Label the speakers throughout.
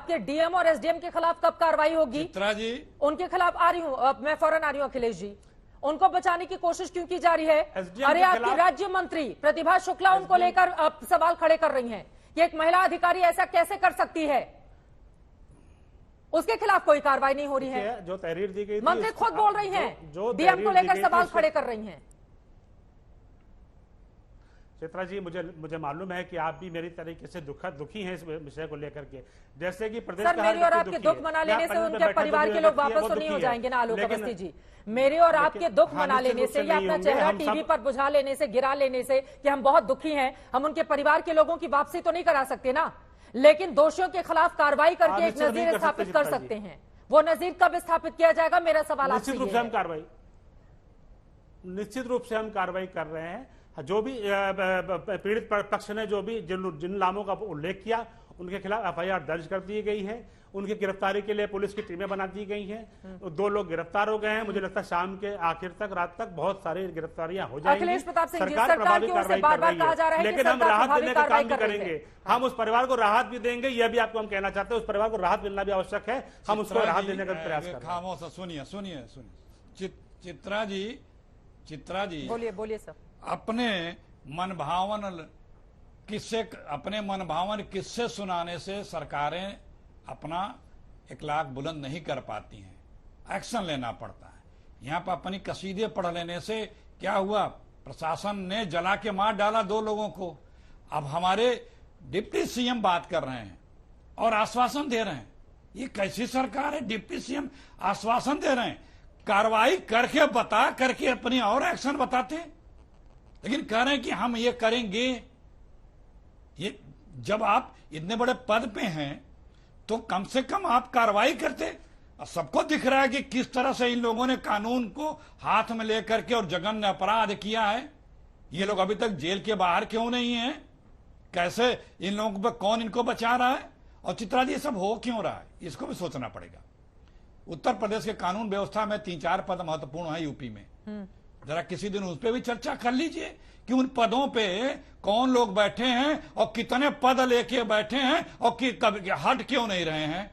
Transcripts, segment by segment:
Speaker 1: आपके डीएम और एसडीएम के खिलाफ कब कार्रवाई होगी?
Speaker 2: चित्रा जी,
Speaker 1: उनके खिलाफ आ रही हूं, मैं फौरन आ रही हूं। अखिलेश जी, उनको बचाने की कोशिश क्यों की जा रही है? अरे आपकी राज्य मंत्री प्रतिभा शुक्ला उनको लेकर सवाल खड़े कर रही हैं कि एक महिला अधिकारी ऐसा कैसे कर सकती है, उसके खिलाफ कोई कार्रवाई नहीं हो रही है।
Speaker 3: जो तहरीर दी गई,
Speaker 1: मंत्री खुद बोल रही हैं, डीएम को लेकर सवाल खड़े कर रही हैं।
Speaker 3: चित्रा जी, मुझे मालूम है कि आप भी मेरी तरीके से दुखी हैं इस विषय को लेकर के। जैसे कि प्रदेश
Speaker 1: सर, मेरे और आपके दुख मना लेने से उनके परिवार के लोग वापस तो नहीं हो जाएंगे ना आलोक अवस्थी जी। मेरे और आपके दुख मना लेने से या अपना चेहरा टीवी पर बुझा लेने से, गिरा लेने से कि हम बहुत दुखी हैं, हम उनके परिवार के लोगों की वापसी तो नहीं करा सकते ना, लेकिन दोषियों के खिलाफ कार्रवाई करके एक नजीर स्थापित कर सकते हैं। वो नजीर कब स्थापित किया जाएगा, मेरा सवाल आपसे है।
Speaker 3: निश्चित रूप से हम कार्रवाई कर रहे हैं। जो भी पीड़ित पक्ष ने जो भी जिन नामों का उल्लेख किया, उनके खिलाफ एफआईआर दर्ज कर दी गई है। उनकी गिरफ्तारी के लिए पुलिस की टीमें बना दी गई हैं। 2 लोग गिरफ्तार हो गए हैं। मुझे लगता है शाम के आखिर तक, रात तक बहुत सारी गिरफ्तारियां हो जाएंगी।
Speaker 1: अखिलेश प्रताप सिंह जी, सरकार की ओर से बार-बार कहा जा रहा है,
Speaker 3: लेकिन हम राहत देने का काम भी करेंगे। हम उस परिवार को राहत भी देंगे, यह भी आपको हम कहना चाहते हैं। उस परिवार को राहत मिलना भी आवश्यक है, हम उसको राहत देने का प्रयास करेंगे।
Speaker 2: खामोश सुनिए चित्रा जी
Speaker 1: बोलिए सर।
Speaker 2: अपने मनभावन किस्से सुनाने से सरकारें अपना इखलाक बुलंद नहीं कर पाती हैं, एक्शन लेना पड़ता है। यहाँ पर अपनी कसीदे पढ़ लेने से क्या हुआ, प्रशासन ने जला के मार डाला 2 लोगों को। अब हमारे डिप्टी सीएम बात कर रहे हैं और आश्वासन दे रहे हैं। ये कैसी सरकार है? डिप्टी सीएम आश्वासन दे रहे हैं, कार्रवाई करके अपनी और एक्शन बताते, लेकिन कह रहे हैं कि हम ये करेंगे। ये जब आप इतने बड़े पद पे हैं तो कम से कम आप कार्रवाई करते। सबको दिख रहा है कि किस तरह से इन लोगों ने कानून को हाथ में लेकर के और जघन्य अपराध किया है। ये लोग अभी तक जेल के बाहर क्यों नहीं हैं? कैसे इन लोगों पर कौन इनको बचा रहा है? और चित्रा जी, ये सब हो क्यों रहा है, इसको भी सोचना पड़ेगा। उत्तर प्रदेश के कानून व्यवस्था में 3-4 पद महत्वपूर्ण है यूपी में। जरा किसी दिन उस पर भी चर्चा कर लीजिए कि उन पदों पे कौन लोग बैठे हैं और कितने पद लेके बैठे हैं और हट क्यों नहीं रहे हैं।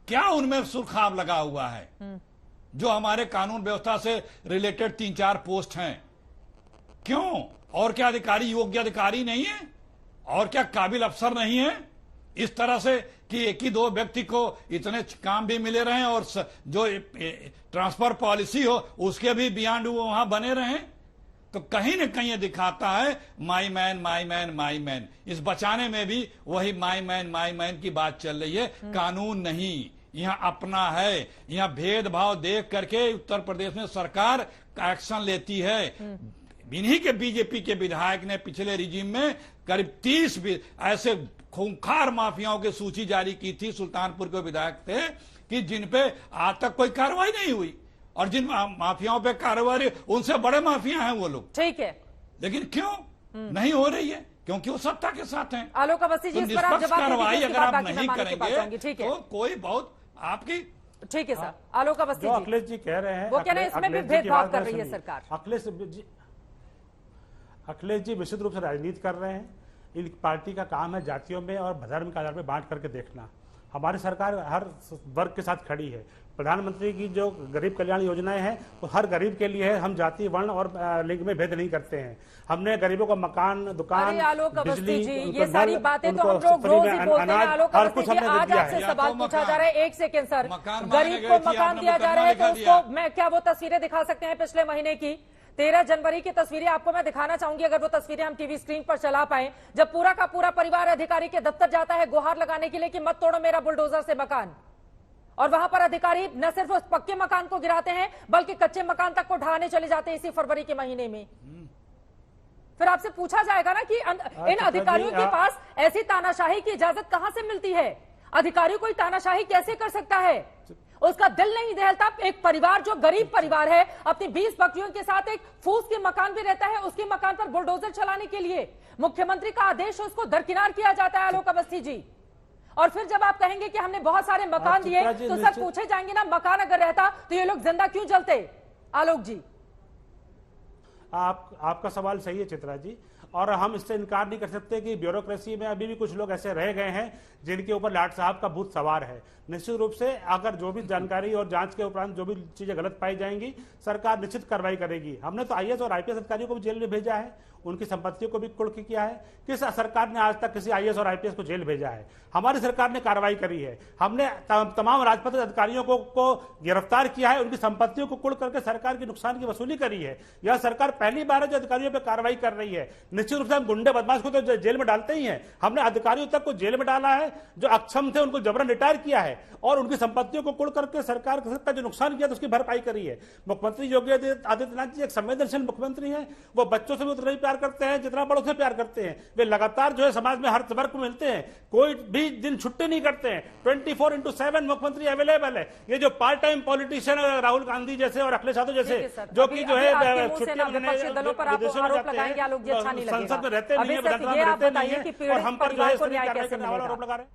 Speaker 2: क्या उनमें सुरखाब लगा हुआ है? जो हमारे कानून व्यवस्था से रिलेटेड 3-4 पोस्ट हैं, क्यों? और क्या अधिकारी योग्य अधिकारी नहीं है? और क्या काबिल अफसर नहीं है? इस तरह से कि 1 ही 2 व्यक्ति को इतने काम भी मिले रहे और जो ट्रांसफर पॉलिसी हो उसके भी बियॉन्ड वो वहां बने रहे। तो कहीं न कहीं ये दिखाता है माई मैन। इस बचाने में भी वही माई मैन की बात चल रही है। कानून नहीं, यहाँ अपना है। यहाँ भेदभाव देख करके उत्तर प्रदेश में सरकार एक्शन लेती है। इन्हीं के बीजेपी के विधायक ने पिछले रिजीम में करीब 30 ऐसे खूंखार माफियाओं की सूची जारी की थी, सुल्तानपुर के विधायक थे, कि जिन पे आज तक कोई कार्रवाई नहीं हुई। और जिन माफियाओं पे कार्रवाई, उनसे बड़े माफिया हैं वो लोग।
Speaker 1: ठीक है,
Speaker 2: लेकिन क्यों नहीं हो रही है? क्योंकि वो सत्ता के साथ हैं।
Speaker 1: आलोक अवस्थी जी, इस पर आप जवाब
Speaker 2: कार्रवाई अगर आप नहीं करेंगे तो कोई बहुत आपकी।
Speaker 1: ठीक है सर, आलोक अवस्थी जी,
Speaker 3: अखिलेश जी कह रहे हैं,
Speaker 1: वो कह रहे हैं इसमें भी भेदभाव कर रही है सरकार।
Speaker 3: अखिलेश जी विशुद्ध रूप से राजनीति कर रहे हैं। इन पार्टी का काम है जातियों में और धर्म के आधार पर बांट करके देखना। हमारी सरकार हर वर्ग के साथ खड़ी है। प्रधानमंत्री की जो गरीब कल्याण योजनाएं हैं वो हर गरीब के लिए है। हम जाति, वर्ण और लिंग में भेद नहीं करते हैं। हमने गरीबों को मकान, दुकान, बिजली,
Speaker 1: ये सारी बातें तो हम लोग रोज ही बोलते हैं। आलोक अवस्थी जी, आज आपसे सवाल पूछा जा रहा है, 1 सेकंड सर, गरीब को मकान दिया जा रहा है तो उसको मैं क्या वो तस्वीरें दिखा सकते हैं पिछले महीने की 13 जनवरी की तस्वीरें आपको मैं दिखाना चाहूंगी, अगर वो तस्वीरें हम टीवी स्क्रीन पर चला पाए, जब पूरा का पूरा परिवार अधिकारी के दफ्तर जाता है गुहार लगाने के लिए कि मत तोड़ो मेरा बुलडोजर से मकान। और वहां पर अधिकारी न सिर्फ उस पक्के मकान को गिराते हैं बल्कि कच्चे मकान तक को ढहाने चले जाते हैं इसी फरवरी के महीने में। फिर आपसे पूछा जाएगा ना कि इन अधिकारियों के पास ऐसी तानाशाही की इजाजत कहां से मिलती है? अधिकारियों कोई तानाशाही कैसे कर सकता है? उसका दिल नहीं दहलता। एक परिवार जो गरीब परिवार है, अपनी 20 बकरियों के साथ एक फूस के मकान भी रहता है, उसके मकान पर बुलडोजर चलाने के लिए मुख्यमंत्री का आदेश उसको दरकिनार किया जाता है। आलोक अवस्थी जी, और फिर जब आप कहेंगे कि हमने बहुत सारे मकान दिए तो सब पूछे जाएंगे ना, मकान अगर रहता तो ये लोग जिंदा क्यों जलते? आलोक जी,
Speaker 3: आपका सवाल सही है चित्रा जी। और हम इससे इनकार नहीं कर सकते कि ब्यूरोक्रेसी में अभी भी कुछ लोग ऐसे रह गए हैं जिनके ऊपर लाट साहब का भूत सवार है। निश्चित रूप से अगर जो भी जानकारी और जांच के उपरांत जो भी चीजें गलत पाई जाएंगी, सरकार निश्चित कार्रवाई करेगी। हमने तो आईएएस और आईपीएस अधिकारियों को भी जेल में भेजा है, उनकी संपत्तियों को भी कुर्क किया है। किस सरकार ने आज तक किसी आईएएस और आईपीएस को जेल भेजा है? हमारी सरकार ने कार्रवाई करी है। हमने तमाम राजपत्रित अधिकारियों को गिरफ्तार किया है, उनकी संपत्तियों को कुर्क करके सरकार की नुकसान की वसूली करी है। यह सरकार पहली बार है जो अधिकारियों पर कार्रवाई कर रही है। निश्चित रूप से हम गुंडे बदमाश को तो जेल में डालते ही हैं, हमने अधिकारियों तक को जेल में डाला है, जो अक्षम थे उनको जबरन रिटायर किया है और उनकी संपत्तियों को कुर्क करके सरकार का जो नुकसान किया तो उसकी भरपाई करी है। मुख्यमंत्री योगी आदित्यनाथ जी एक संवेदनशील मुख्यमंत्री हैं। वो बच्चों से भी उतना ही प्यार करते हैं जितना बड़ों से प्यार करते हैं। वे लगातार जो है समाज में हर वर्ग को मिलते हैं, कोई भी दिन छुट्टी नहीं करते हैं। 24/7 मुख्यमंत्री अवेलेबल है। ये जो part time politician Rahul Gandhi जैसे और अखिलेश यादव जैसे जो कि जो है संसद में रहते नहीं है, और हम पर जो है आरोप लगा रहे हैं।